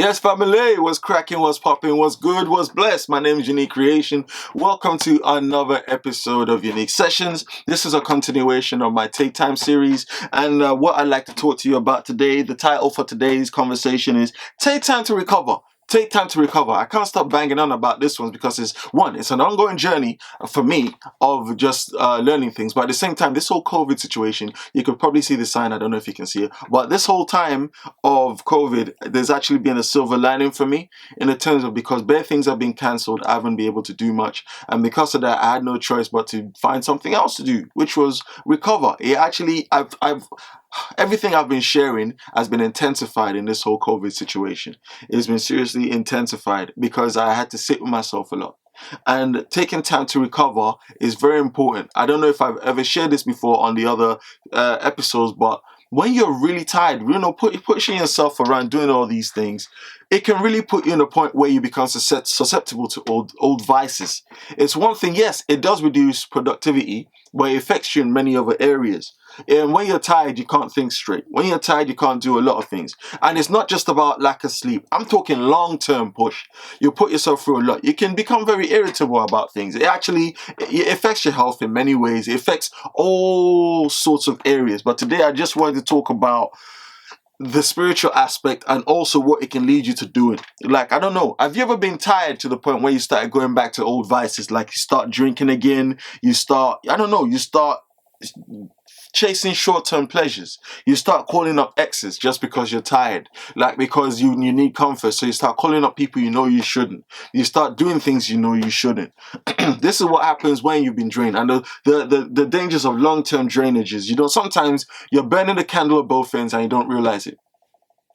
Yes, family, what's cracking, what's popping, what's good, what's blessed? My name is Unique Creation. Welcome to another episode of Unique Sessions. This is a continuation of my Take Time series, and what I'd like to talk to you about today, the title for today's conversation is Take Time to Recover. Take time to recover. I can't stop banging on about this one because it's an ongoing journey for me of just learning things. But at the same time, this whole COVID situation, you could probably see the sign. I don't know if you can see it, but this whole time of COVID, there's actually been a silver lining for me in the terms of because bare things have been cancelled, I haven't been able to do much, and because of that, I had no choice but to find something else to do, which was recover. Everything I've been sharing has been intensified in this whole COVID situation. It's been seriously intensified because I had to sit with myself a lot. And taking time to recover is very important. I don't know if I've ever shared this before on the other episodes, but when you're really tired, pushing yourself around doing all these things, it can really put you in a point where you become susceptible to old vices. It's one thing, yes, it does reduce productivity, but it affects you in many other areas. And when you're tired, you can't think straight. When you're tired, you can't do a lot of things. And it's not just about lack of sleep. I'm talking long-term push. You put yourself through a lot. You can become very irritable about things. It affects your health in many ways. It affects all sorts of areas. But today, I just wanted to talk about the spiritual aspect and also what it can lead you to doing. Like, I don't know, have you ever been tired to the point where you started going back to old vices? Like you start drinking again, you start chasing short-term pleasures. You start calling up exes just because you're tired, like because you need comfort. So you start calling up people you know you shouldn't. You start doing things you know you shouldn't. This is what happens when you've been drained, and the dangers of long-term drainages. Sometimes you're burning the candle at both ends and you don't realize it.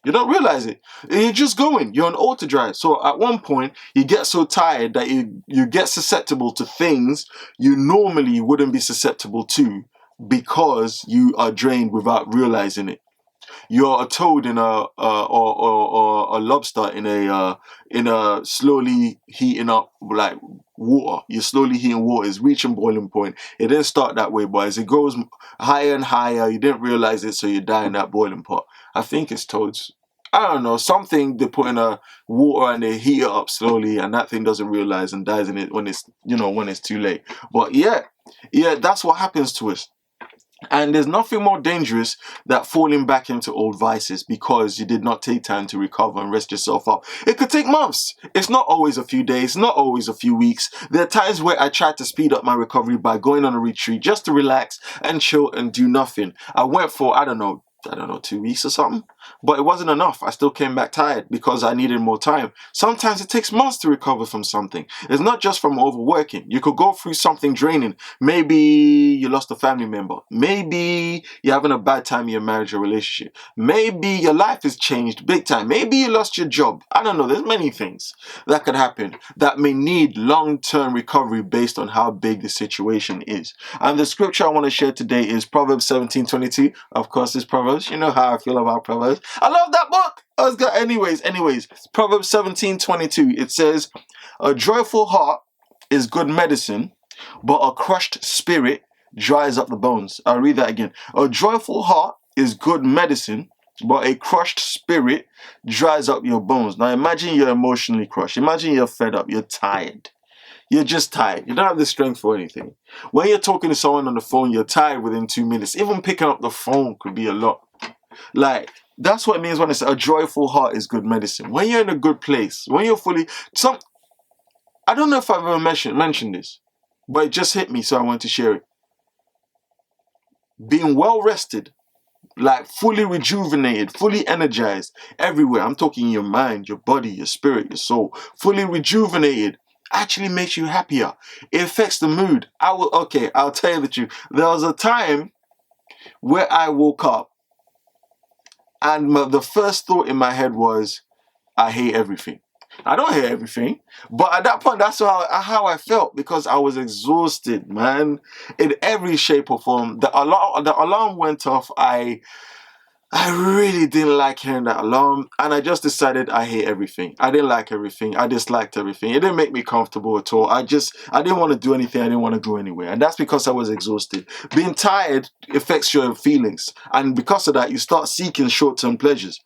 You don't realize it. You're just going. You're on auto drive. So at one point, you get so tired that you get susceptible to things you normally wouldn't be susceptible to because you are drained without realizing it. You're a toad in or a lobster in a slowly heating up like water. You're slowly heating water. It's reaching boiling point. It didn't start that way, but as it goes higher and higher, you didn't realize it, so you die in that boiling pot. I think it's toads. I don't know, something they put in a water and they heat it up slowly, and that thing doesn't realize and dies in it when it's too late. But yeah, that's what happens to us. And there's nothing more dangerous than falling back into old vices because you did not take time to recover and rest yourself up. It could take months. It's not always a few days, not always a few weeks. There are times where I try to speed up my recovery by going on a retreat just to relax and chill and do nothing. I went for, I don't know, 2 weeks or something. But it wasn't enough. I still came back tired because I needed more time. Sometimes it takes months to recover from something. It's not just from overworking. You could go through something draining. Maybe you lost a family member. Maybe you're having a bad time in your marriage or relationship. Maybe your life has changed big time. Maybe you lost your job. I don't know. There's many things that could happen that may need long-term recovery based on how big the situation is. And the scripture I want to share today is Proverbs 17:22. Of course, it's Proverbs. You know how I feel about Proverbs. I love that book. Anyways, Proverbs 17:22. It says, "A joyful heart is good medicine, but a crushed spirit dries up the bones." I'll read that again. A joyful heart is good medicine, but a crushed spirit dries up your bones. Now imagine you're emotionally crushed. Imagine you're fed up. You're tired. You're just tired. You don't have the strength for anything. When you're talking to someone on the phone, you're tired within 2 minutes. Even picking up the phone could be a lot. Like, that's what it means when I say a joyful heart is good medicine. When you're in a good place, when you're I don't know if I've ever mentioned this, but it just hit me, so I wanted to share it. Being well rested, like fully rejuvenated, fully energized everywhere. I'm talking your mind, your body, your spirit, your soul. Fully rejuvenated actually makes you happier. It affects the mood. I'll tell you the truth. There was a time where I woke up and the first thought in my head was, I hate everything. I don't hate everything, but at that point, that's how I felt because I was exhausted, man, in every shape or form. The alarm went off. I really didn't like hearing that alarm, and I just decided I hate everything. I didn't like everything. I disliked everything. It didn't make me comfortable at all. I didn't want to do anything. I didn't want to go anywhere, and that's because I was exhausted. Being tired affects your feelings, and because of that, you start seeking short-term pleasures.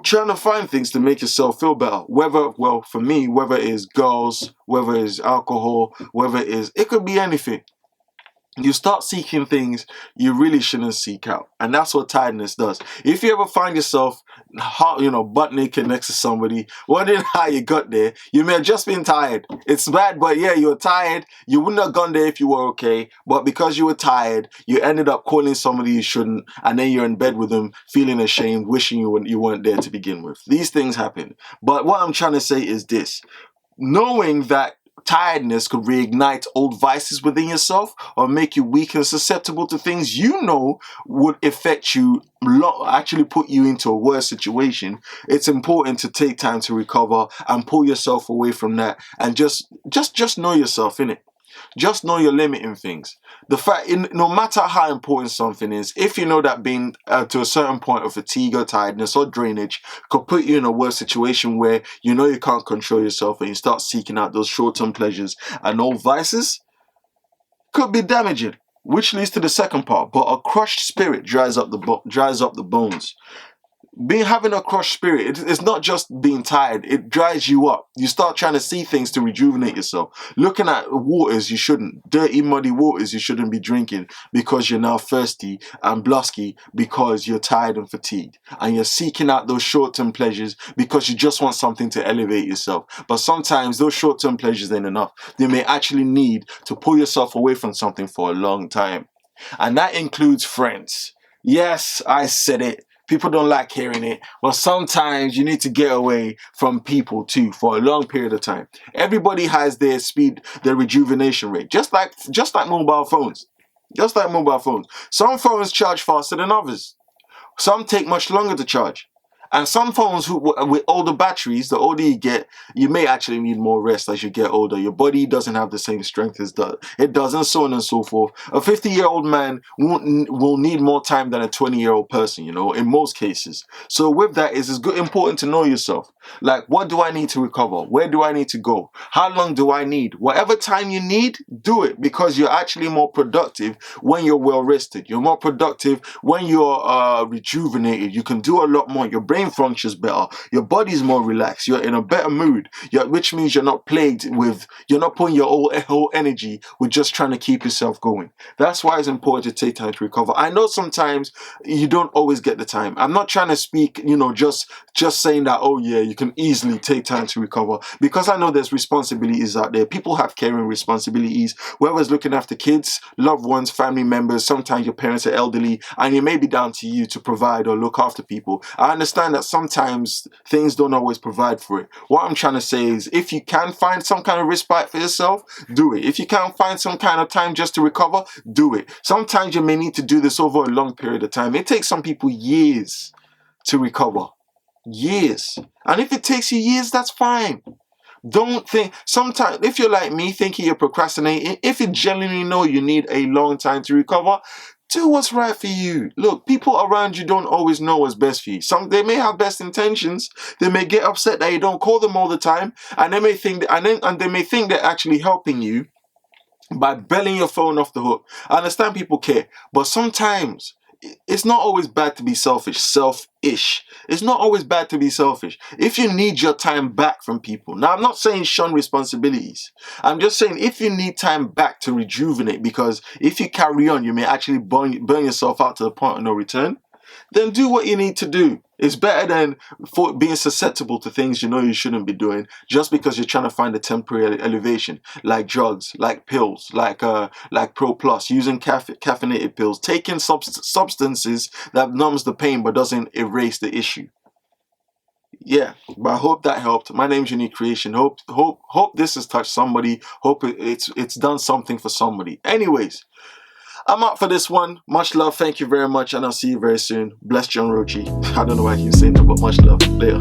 trying to find things to make yourself feel better. Whether, well, for me, whether it is girls, whether it is alcohol, whether it could be anything. You start seeking things you really shouldn't seek out, and that's what tiredness does. If you ever find yourself, butt naked next to somebody, wondering how you got there, you may have just been tired. It's bad, but yeah, you're tired. You wouldn't have gone there if you were okay, but because you were tired, you ended up calling somebody you shouldn't, and then you're in bed with them, feeling ashamed, wishing you weren't there to begin with. These things happen. But what I'm trying to say is this: knowing that tiredness could reignite old vices within yourself or make you weak and susceptible to things you know would affect you, actually put you into a worse situation. It's important to take time to recover and pull yourself away from that, and just know yourself, innit? Just know you're limiting things. The fact, no matter how important something is, if you know that being to a certain point of fatigue or tiredness or drainage could put you in a worse situation where you know you can't control yourself and you start seeking out those short-term pleasures and old vices, could be damaging. Which leads to the second part. But a crushed spirit dries up the bones. Having a crushed spirit, it's not just being tired, it dries you up. You start trying to see things to rejuvenate yourself. Looking at waters you shouldn't, dirty, muddy waters you shouldn't be drinking because you're now thirsty and blusky because you're tired and fatigued. And you're seeking out those short-term pleasures because you just want something to elevate yourself. But sometimes those short-term pleasures ain't enough. You may actually need to pull yourself away from something for a long time. And that includes friends. Yes, I said it. People don't like hearing it, but sometimes you need to get away from people too for a long period of time. Everybody has their rejuvenation rate, just like mobile phones. Just like mobile phones. Some phones charge faster than others. Some take much longer to charge. And some phones with older batteries, the older you get, you may actually need more rest as you get older. Your body doesn't have the same strength as it does, and so on and so forth. A 50-year-old man will need more time than a 20-year-old person, in most cases. So with that, it's important to know yourself. Like, what do I need to recover? Where do I need to go? How long do I need? Whatever time you need, do it, because you're actually more productive when you're well rested. You're more productive when you're rejuvenated. You can do a lot more. Your brain functions better. Your body's more relaxed. You're in a better mood, which means you're not putting your whole energy with just trying to keep yourself going. That's why it's important to take time to recover. I know sometimes you don't always get the time. I'm not trying to speak, just saying that, oh yeah, you can easily take time to recover, because I know there's responsibilities out there. People have caring responsibilities, whether it's looking after kids, loved ones, family members. Sometimes your parents are elderly and it may be down to you to provide or look after people. I understand that sometimes things don't always provide for it. What I'm trying to say is, if you can find some kind of respite for yourself, do it. If you can't find some kind of time just to recover, do it. Sometimes you may need to do this over a long period of time. It takes some people years to recover. Years. And if it takes you years, that's fine. Don't think, sometimes if you're like me thinking you're procrastinating, if you genuinely know you need a long time to recover, do what's right for you. Look, people around you don't always know what's best for you. They may have best intentions. They may get upset that you don't call them all the time, and they may think they're actually helping you by belling your phone off the hook. I understand people care, but sometimes it's not always bad to be selfish. It's not always bad to be selfish. If you need your time back from people. Now, I'm not saying shun responsibilities. I'm just saying if you need time back to rejuvenate, because if you carry on, you may actually burn yourself out to the point of no return, then do what you need to do. It's better than being susceptible to things you shouldn't be doing just because you're trying to find a temporary elevation, like drugs, like pills, like Pro Plus, using caffeinated pills, taking substances that numbs the pain but doesn't erase the issue. Yeah, but I hope that helped. My name's Unique Creation. Hope this has touched somebody. Hope it's done something for somebody. Anyways, I'm out for this one. Much love. Thank you very much. And I'll see you very soon. Bless John Rochi. I don't know why I keep saying that, but much love. Later.